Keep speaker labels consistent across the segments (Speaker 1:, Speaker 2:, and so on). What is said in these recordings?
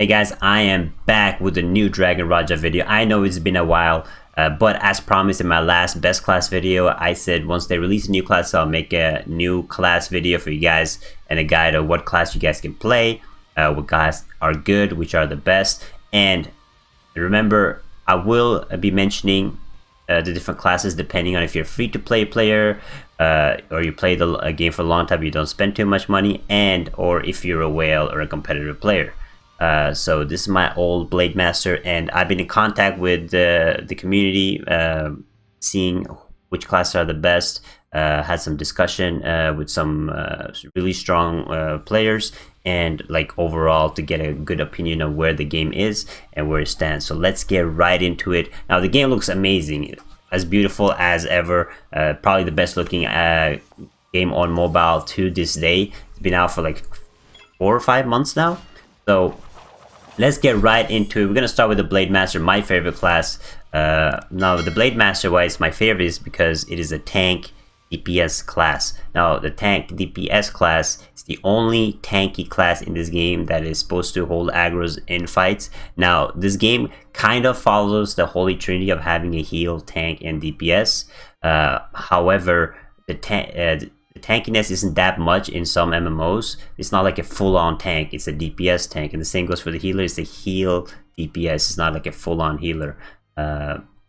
Speaker 1: Hey guys, I am back with a new Dragon Raja video. I know it's been a while, but as promised in my last best class video, I said once they release a new class, I'll make a new class video for you guys and a guide of what class you guys can play, what guys are good, which are the best. And remember, I will be mentioning the different classes depending on if you're a free-to-play player or you play a game for a long time, you don't spend too much money, and or if you're a whale or a competitive player. So this is my old Blade Master, and I've been in contact with the community, seeing which classes are the best. Had some discussion with some really strong players, and like overall to get a good opinion of where the game is and where it stands. So let's get right into it. Now the game looks amazing, as beautiful as ever. Probably the best looking game on mobile to this day. It's been out for like 4 or 5 months now. So let's get right into it. We're gonna start with the Blade Master, my favorite class. Now the Blade Master, why it's my favorite is because it is a tank DPS class. Now the tank DPS class is the only tanky class in this game that is supposed to hold aggro's in fights. Now this game kind of follows the holy trinity of having a heal, tank, and DPS. However, the tankiness isn't that much in some MMOs. It's not like a full-on tank, it's a DPS tank, and the same goes for the healer. It's a heal DPS, it's not like a full-on healer,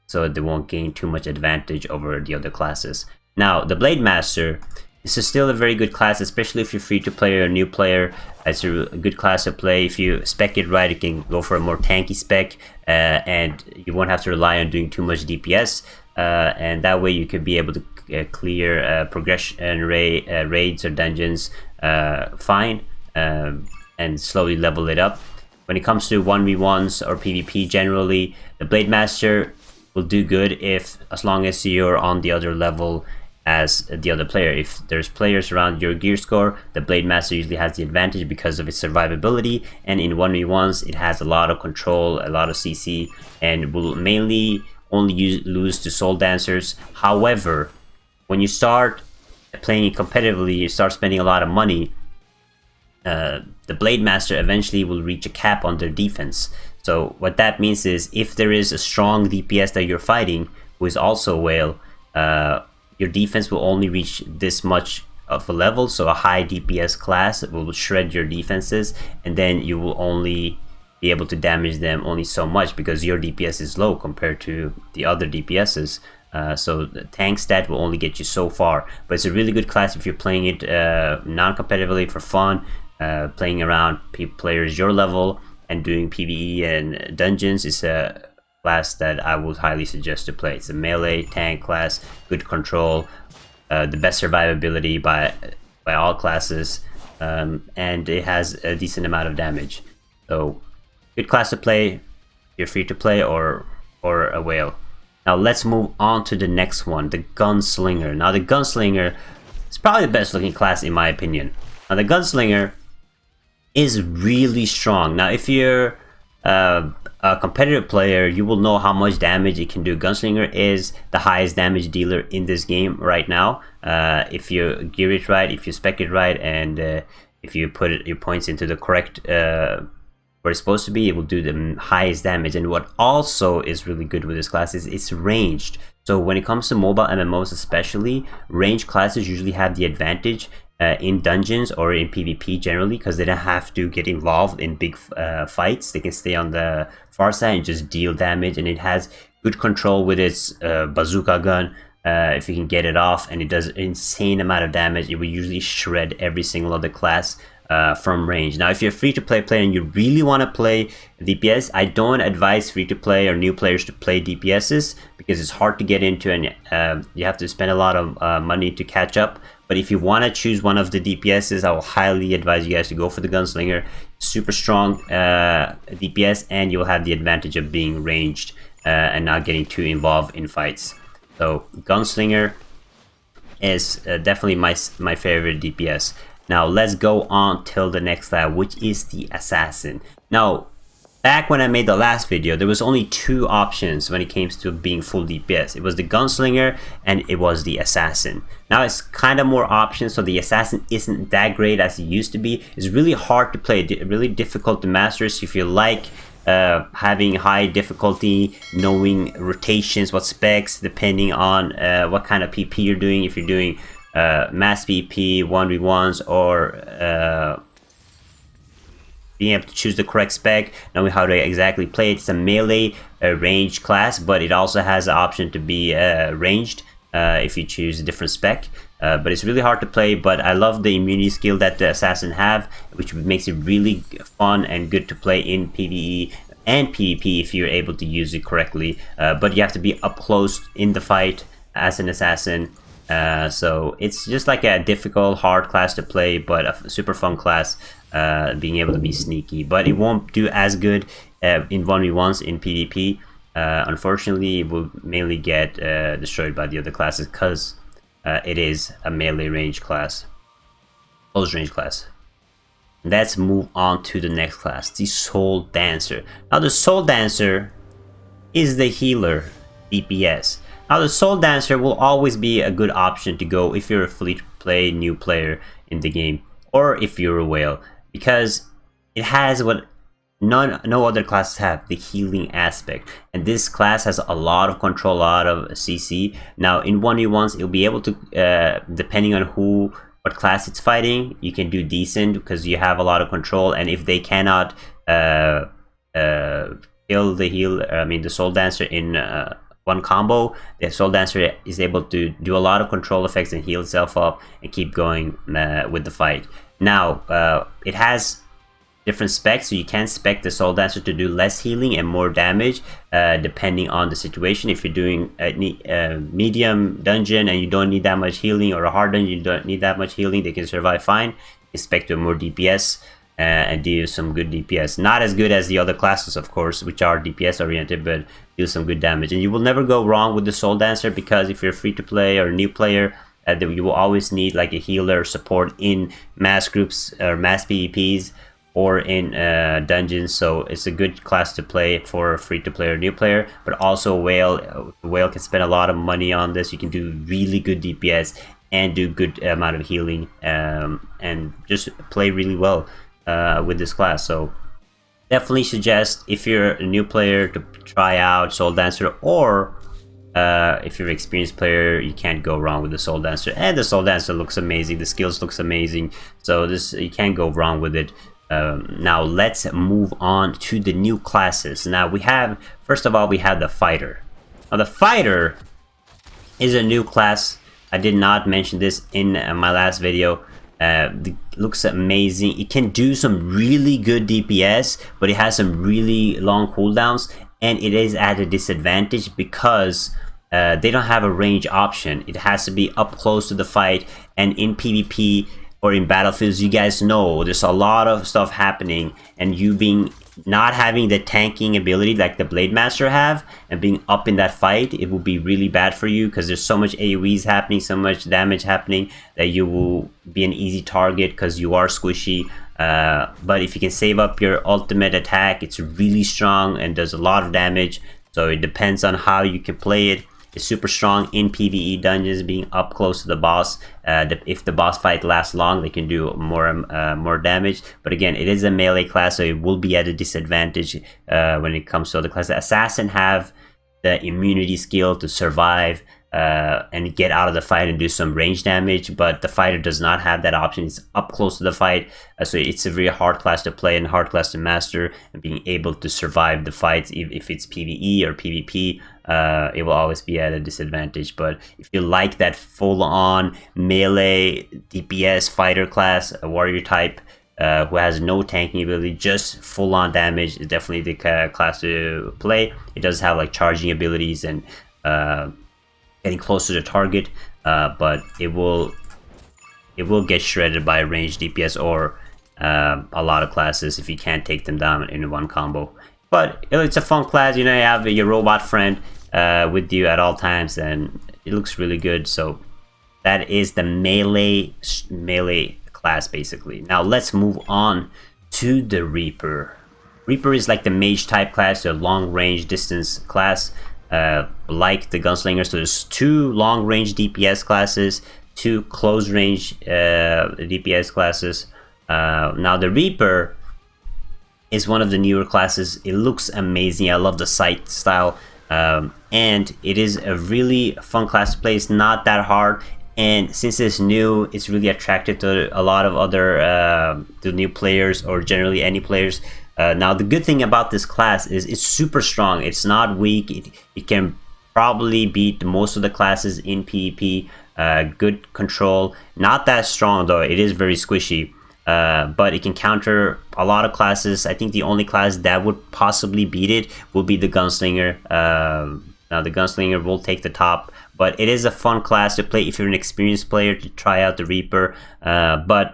Speaker 1: so they won't gain too much advantage over the other classes. Now the Blade Master, this is still a very good class, especially if you're free to play or a new player. It's a good class to play. If you spec it right, you can go for a more tanky spec, and you won't have to rely on doing too much DPS, and that way you could be able to clear progression raids or dungeons fine, and slowly level it up. When it comes to 1v1s or PvP generally, the Blade Master will do good as long as you're on the other level as the other player. If there's players around your gear score, the Blade Master usually has the advantage because of its survivability, and in 1v1s it has a lot of control, a lot of CC, and will mainly only lose to soul dancers. However, when you start playing competitively, you start spending a lot of money, the Blade Master eventually will reach a cap on their defense. So what that means is if there is a strong DPS that you're fighting who is also a whale, your defense will only reach this much of a level. So a high DPS class will shred your defenses, and then you will only be able to damage them only so much because your DPS is low compared to the other DPSs. So the tank stat will only get you so far, but it's a really good class if you're playing it non-competitively for fun, playing around players your level and doing PvE and dungeons. Is a class that I would highly suggest to play. It's a melee tank class, good control, the best survivability by all classes, and it has a decent amount of damage. So good class to play if you're free to play or a whale. Now let's move on to the next one, the Gunslinger. Now the Gunslinger is probably the best looking class in my opinion. Now the Gunslinger is really strong. Now if you're a competitive player, you will know how much damage it can do. Gunslinger is the highest damage dealer in this game right now. If you gear it right, if you spec it right, and if you put your points into the correct where it's supposed to be, it will do the highest damage. And what also is really good with this class is it's ranged. So when it comes to mobile MMOs especially, ranged classes usually have the advantage in dungeons or in PvP generally, because they don't have to get involved in big fights. They can stay on the far side and just deal damage, and it has good control with its bazooka gun. If you can get it off, and it does an insane amount of damage, it will usually shred every single other class from range. Now if you're free to play player and you really want to play DPS, I don't advise free to play or new players to play DPSs because it's hard to get into, and you have to spend a lot of money to catch up. But if you want to choose one of the DPSs, I will highly advise you guys to go for the Gunslinger. Super strong DPS, and you'll have the advantage of being ranged and not getting too involved in fights. So Gunslinger is definitely my favorite DPS. Now let's go on till the next lab, which is the Assassin. Now Back when I made the last video, there was only two options when it came to being full DPS. It was the Gunslinger and it was the Assassin. Now it's kind of more options, so the Assassin isn't that great as it used to be. It's really hard to play, really difficult to master. So if you like having high difficulty, knowing rotations, what specs, depending on what kind of PP you're doing, if you're doing mass PP, 1v1s, or being able to choose the correct spec, knowing how to exactly play it. It's a melee range class, but it also has the option to be ranged if you choose a different spec. But it's really hard to play, but I love the immunity skill that the Assassin have, which makes it really fun and good to play in PvE and PvP if you're able to use it correctly. But you have to be up close in the fight as an Assassin. So it's just like a difficult, hard class to play, but a super fun class, being able to be sneaky. But it won't do as good in 1v1s in PvP. Unfortunately, it will mainly get destroyed by the other classes because it is a melee range class, close range class. Let's move on to the next class, the Soul Dancer. Now the Soul Dancer is the healer DPS. Now the Soul Dancer will always be a good option to go if you're a free-to-play new player in the game, or if you're a whale, because it has what no other classes have, the healing aspect. And this class has a lot of control, a lot of CC. Now in 1v1s, it'll be able to, depending on what class it's fighting, you can do decent because you have a lot of control. And if they cannot kill the Soul Dancer in one combo, the Soul Dancer is able to do a lot of control effects and heal itself up and keep going with the fight. Now it has different specs, so you can spec the Soul Dancer to do less healing and more damage depending on the situation. If you're doing a medium dungeon and you don't need that much healing, or a hard dungeon you don't need that much healing, they can survive fine. You spec to more DPS and do some good DPS. Not as good as the other classes, of course, which are DPS oriented, but do some good damage. And you will never go wrong with the Soul Dancer, because if you're free to play or a new player, you will always need like a healer support in mass groups or mass PvPs or in dungeons. So it's a good class to play for a free to play or new player. But also whale can spend a lot of money on this. You can do really good DPS and do good amount of healing, and just play really well with this class. So definitely suggest, if you're a new player, to try out Soul Dancer, or if you're an experienced player, you can't go wrong with the Soul Dancer. And the Soul Dancer looks amazing, the skills looks amazing, so you can't go wrong with it. Now let's move on to the new classes. Now first of all, we have the Fighter. Now the Fighter is a new class. I did not mention this in my last video. It looks amazing. It can do some really good DPS, but it has some really long cooldowns, and it is at a disadvantage because they don't have a range option. It has to be up close to the fight, and in PvP or in battlefields, you guys know there's a lot of stuff happening, and you not having the tanking ability like the Blade Master have, and being up in that fight, it will be really bad for you, because there's so much AoEs happening, so much damage happening, that you will be an easy target because you are squishy. But if you can save up your ultimate attack, it's really strong and does a lot of damage. So it depends on how you can play it. It's super strong in PvE dungeons, being up close to the boss. If the boss fight lasts long, they can do more damage. But again, it is a melee class, so it will be at a disadvantage when it comes to other classes. Assassin have the immunity skill to survive and get out of the fight and do some range damage, but the Fighter does not have that option. It's up close to the fight, so it's a very hard class to play and hard class to master, and being able to survive the fights, if it's PvE or PvP, it will always be at a disadvantage. But if you like that full-on melee DPS fighter class, a warrior type, who has no tanking ability, just full-on damage, is definitely the class to play. It does have like charging abilities and getting closer to target, but it will get shredded by ranged DPS or a lot of classes if you can't take them down in one combo. But it's a fun class, you know. You have your robot friend with you at all times, and it looks really good. So that is the melee class basically. Now let's move on to the Reaper. Reaper is like the mage type class, a long range distance class, like the Gunslinger. So there's 2 long range DPS classes, 2 close range DPS classes. Now the Reaper is one of the newer classes. It looks amazing. I love the sight style, and it is a really fun class to play. It's not that hard, and since it's new, it's really attractive to a lot of other the new players, or generally any players. Now the good thing about this class is it's super strong. It's not weak. It can probably beat most of the classes in PvP. Good control. Not that strong though. It is very squishy. But it can counter a lot of classes. I think the only class that would possibly beat it will be the Gunslinger. Now the Gunslinger will take the top, but it is a fun class to play if you're an experienced player, to try out the Reaper. But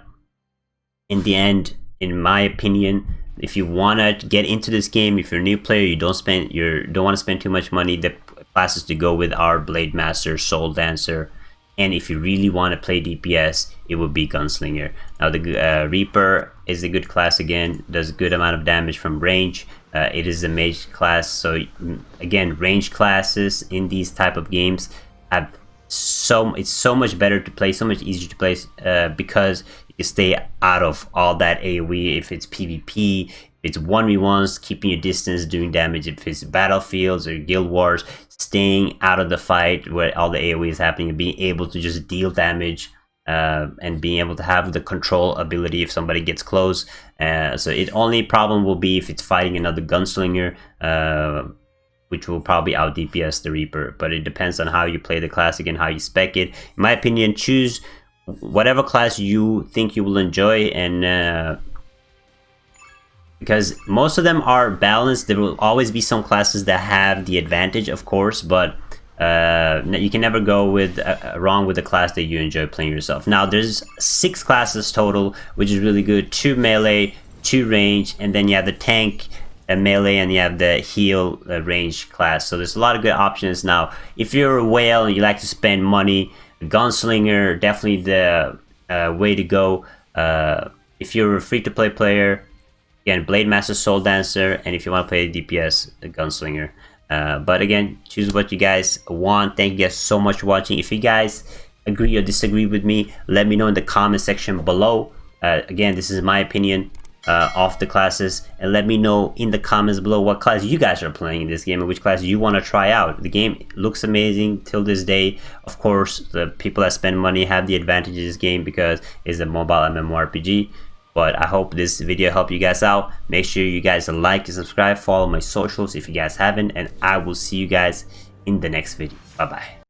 Speaker 1: in the end, in my opinion, if you want to get into this game, if you're a new player, you don't want to spend too much money, the classes to go with are Blade Master, Soul Dancer. And if you really want to play DPS, it would be Gunslinger. Now the Reaper is a good class again, does a good amount of damage from range. It is a mage class, so again, range classes in these type of games have it's so much better to play, so much easier to play, because you stay out of all that AoE. If it's PvP, if it's 1v1s, keeping your distance, doing damage. If it's battlefields or guild wars, staying out of the fight where all the AoE is happening, and being able to just deal damage, and being able to have the control ability if somebody gets close. So it only problem will be if it's fighting another Gunslinger, which will probably out DPS the Reaper. But it depends on how you play the class, again, how you spec it. In my opinion, choose whatever class you think you will enjoy, and because most of them are balanced. There will always be some classes that have the advantage, of course, but you can never go with wrong with the class that you enjoy playing yourself. Now there's 6 classes total, which is really good. 2 melee, 2 range, and then you have the tank, melee, and you have the heal range class. So there's a lot of good options. Now if you're a whale and you like to spend money, Gunslinger definitely the way to go. If you're a free-to-play player, again, Blade Master, Soul Dancer, and if you want to play DPS, the Gunslinger. But again, choose what you guys want. Thank you guys so much for watching. If you guys agree or disagree with me, let me know in the comment section below. Again, this is my opinion of the classes, and let me know in the comments below what class you guys are playing in this game and which class you want to try out. The game looks amazing till this day. Of course, the people that spend money have the advantage of this game because it's a mobile MMORPG. But I hope this video helped you guys out. Make sure you guys like and subscribe, follow my socials if you guys haven't, and I will see you guys in the next video. Bye bye.